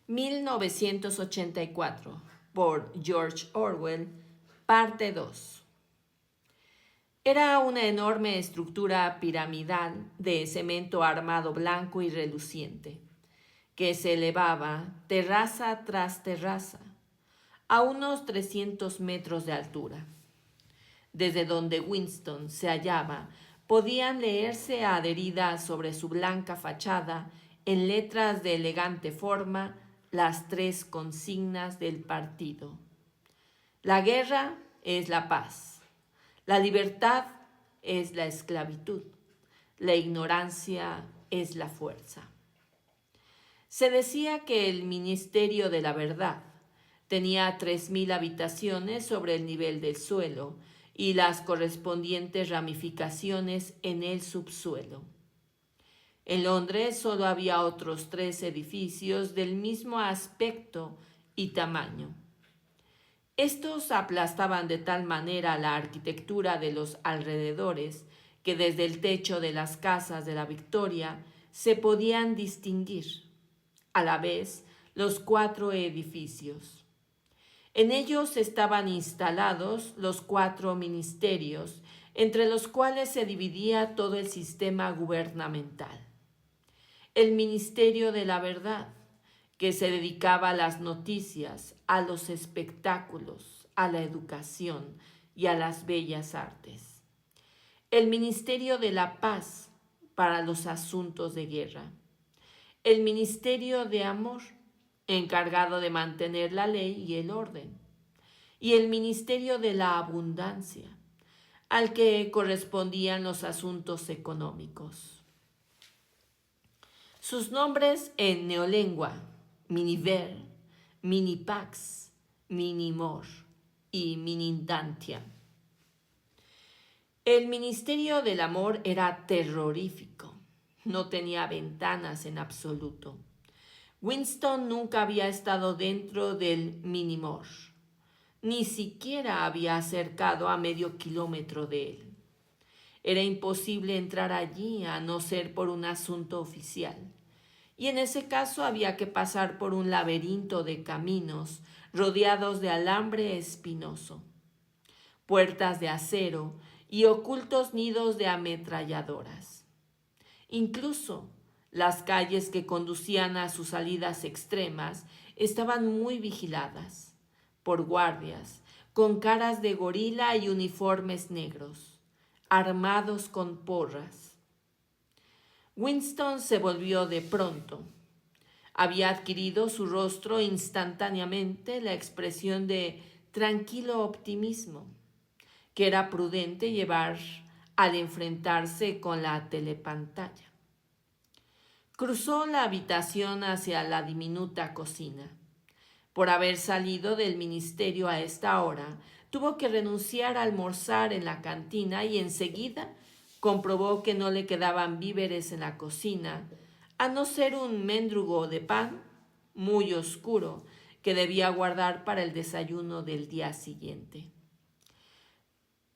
1984, por George Orwell, parte 2. Era una enorme estructura piramidal de cemento armado blanco y reluciente, que se elevaba terraza tras terraza, a unos 300 metros de altura. Desde donde Winston se hallaba, podían leerse adheridas sobre su blanca fachada, en letras de elegante forma, las 3 consignas del partido. La guerra es la paz. La libertad es la esclavitud. La ignorancia es la fuerza. Se decía que el Ministerio de la Verdad tenía 3.000 habitaciones sobre el nivel del suelo y las correspondientes ramificaciones en el subsuelo. En Londres solo había otros 3 edificios del mismo aspecto y tamaño. Estos aplastaban de tal manera la arquitectura de los alrededores que desde el techo de las casas de la Victoria se podían distinguir, a la vez, los 4 edificios. En ellos estaban instalados los 4 ministerios, entre los cuales se dividía todo el sistema gubernamental. El Ministerio de la Verdad, que se dedicaba a las noticias, a los espectáculos, a la educación y a las bellas artes. El Ministerio de la Paz, para los asuntos de guerra. El Ministerio de Amor, encargado de mantener la ley y el orden. Y el Ministerio de la Abundancia, al que correspondían los asuntos económicos. Sus nombres en neolengua: Miniver, Minipax, Minimor y Minindantia. El Ministerio del Amor era terrorífico. No tenía ventanas en absoluto. Winston nunca había estado dentro del Minimor. Ni siquiera había acercado a medio kilómetro de él. Era imposible entrar allí a no ser por un asunto oficial. Y en ese caso había que pasar por un laberinto de caminos rodeados de alambre espinoso, puertas de acero y ocultos nidos de ametralladoras. Incluso las calles que conducían a sus salidas extremas estaban muy vigiladas por guardias con caras de gorila y uniformes negros, armados con porras. Winston se volvió de pronto. Había adquirido su rostro instantáneamente la expresión de tranquilo optimismo que era prudente llevar al enfrentarse con la telepantalla. Cruzó la habitación hacia la diminuta cocina. Por haber salido del ministerio a esta hora, tuvo que renunciar a almorzar en la cantina y enseguida comprobó que no le quedaban víveres en la cocina, a no ser un mendrugo de pan muy oscuro que debía guardar para el desayuno del día siguiente.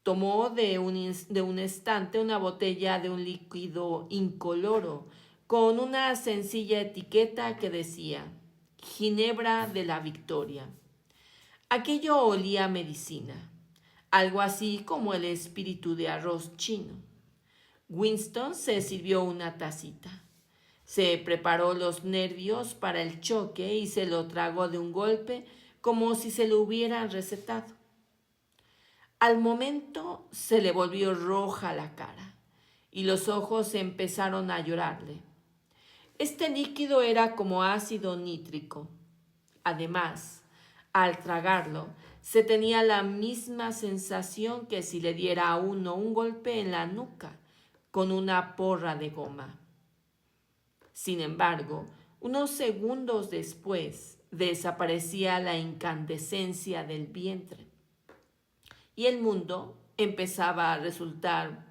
Tomó de un estante una botella de un líquido incoloro con una sencilla etiqueta que decía Ginebra de la Victoria. Aquello olía a medicina, algo así como el espíritu de arroz chino. Winston se sirvió una tacita. Se preparó los nervios para el choque y se lo tragó de un golpe como si se lo hubieran recetado. Al momento se le volvió roja la cara y los ojos empezaron a llorarle. Este líquido era como ácido nítrico. Además, al tragarlo, se tenía la misma sensación que si le diera a uno un golpe en la nuca con una porra de goma. Sin embargo, unos segundos después desaparecía la incandescencia del vientre y el mundo empezaba a resultar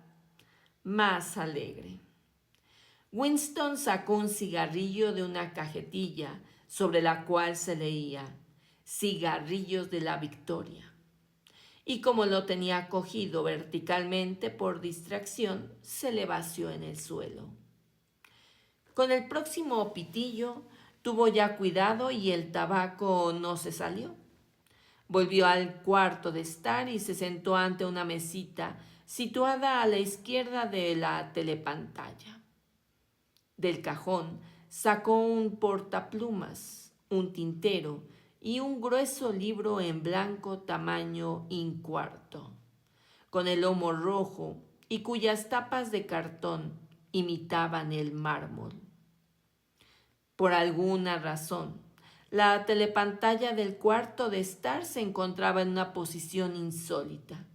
más alegre. Winston sacó un cigarrillo de una cajetilla sobre la cual se leía Cigarrillos de la Victoria. Y como lo tenía cogido verticalmente por distracción, se le vació en el suelo. Con el próximo pitillo Tuvo ya cuidado y el tabaco no se salió. Volvió al cuarto de estar y se sentó ante una mesita situada a la izquierda de la telepantalla. Del cajón sacó un portaplumas, un tintero y un grueso libro en blanco tamaño incuarto, con el lomo rojo y cuyas tapas de cartón imitaban el mármol. Por alguna razón, la telepantalla del cuarto de estar se encontraba en una posición insólita.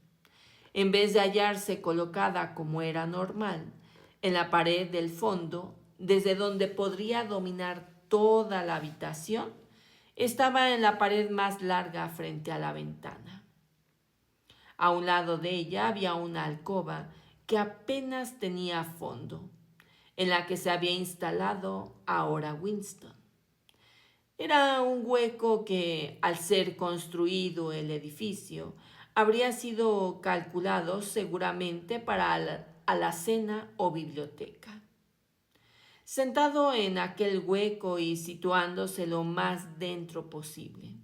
En vez de hallarse colocada como era normal, en la pared del fondo, desde donde podría dominar toda la habitación, estaba en la pared más larga frente a la ventana. A un lado de ella había una alcoba que apenas tenía fondo, en la que se había instalado ahora Winston. Era un hueco que, al ser construido el edificio, habría sido calculado seguramente para la alacena o biblioteca. Sentado en aquel hueco y situándose lo más dentro posible,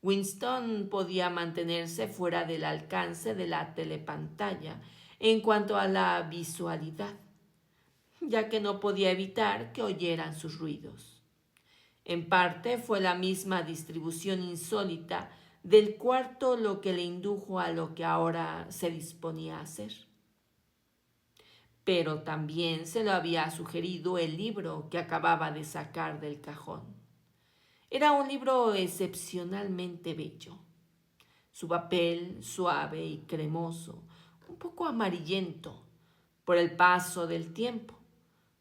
Winston podía mantenerse fuera del alcance de la telepantalla en cuanto a la visualidad, ya que no podía evitar que oyeran sus ruidos. En parte fue la misma distribución insólita del cuarto lo que le indujo a lo que ahora se disponía a hacer. Pero también se lo había sugerido el libro que acababa de sacar del cajón. Era un libro excepcionalmente bello. Su papel suave y cremoso, un poco amarillento por el paso del tiempo.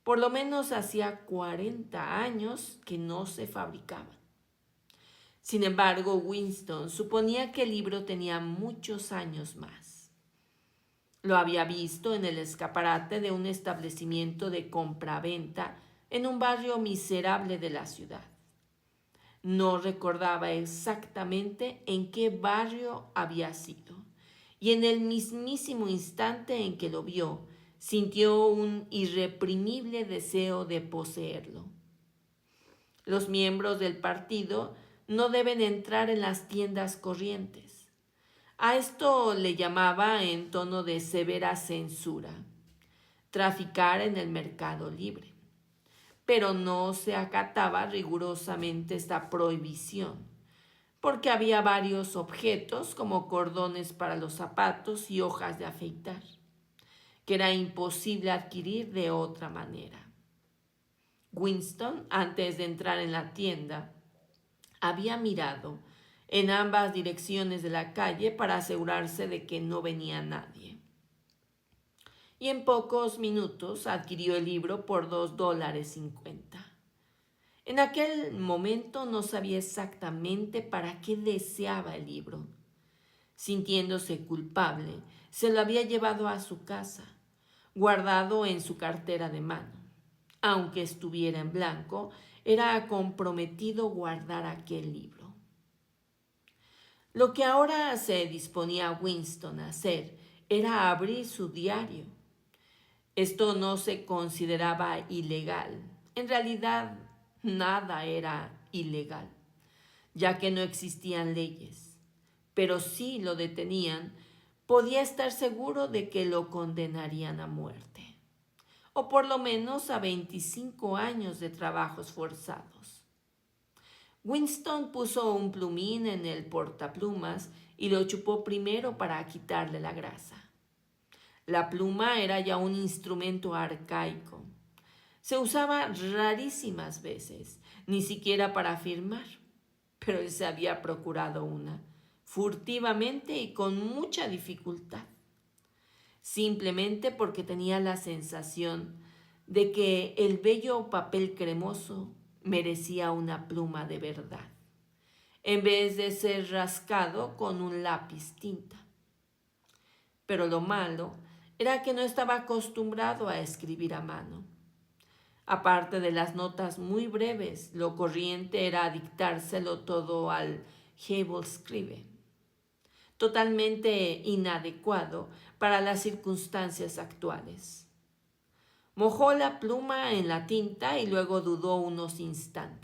Por lo menos hacía 40 años que no se fabricaban. Sin embargo, Winston suponía que el libro tenía muchos años más. Lo había visto en el escaparate de un establecimiento de compraventa en un barrio miserable de la ciudad. No recordaba exactamente en qué barrio había sido, y en el mismísimo instante en que lo vio, sintió un irreprimible deseo de poseerlo. Los miembros del partido no deben entrar en las tiendas corrientes. A esto le llamaba en tono de severa censura, traficar en el mercado libre. Pero no se acataba rigurosamente esta prohibición, porque había varios objetos como cordones para los zapatos y hojas de afeitar, que era imposible adquirir de otra manera. Winston, antes de entrar en la tienda, había mirado en ambas direcciones de la calle para asegurarse de que no venía nadie. Y en pocos minutos adquirió el libro por $2.50. En aquel momento no sabía exactamente para qué deseaba el libro. Sintiéndose culpable, se lo había llevado a su casa, guardado en su cartera de mano. Aunque estuviera en blanco, era comprometido guardar aquel libro. Lo que ahora se disponía Winston a hacer era abrir su diario. Esto no se consideraba ilegal. En realidad, nada era ilegal, ya que no existían leyes. Pero si lo detenían, podía estar seguro de que lo condenarían a muerte, o por lo menos a 25 años de trabajos forzados. Winston puso un plumín en el portaplumas y lo chupó primero para quitarle la grasa. La pluma era ya un instrumento arcaico. Se usaba rarísimas veces, ni siquiera para firmar, pero él se había procurado una, furtivamente y con mucha dificultad, simplemente porque tenía la sensación de que el bello papel cremoso merecía una pluma de verdad, en vez de ser rascado con un lápiz tinta. Pero lo malo era que no estaba acostumbrado a escribir a mano. Aparte de las notas muy breves, lo corriente era dictárselo todo al Hebel-Scribe, totalmente inadecuado para las circunstancias actuales. Mojó la pluma en la tinta y luego dudó unos instantes.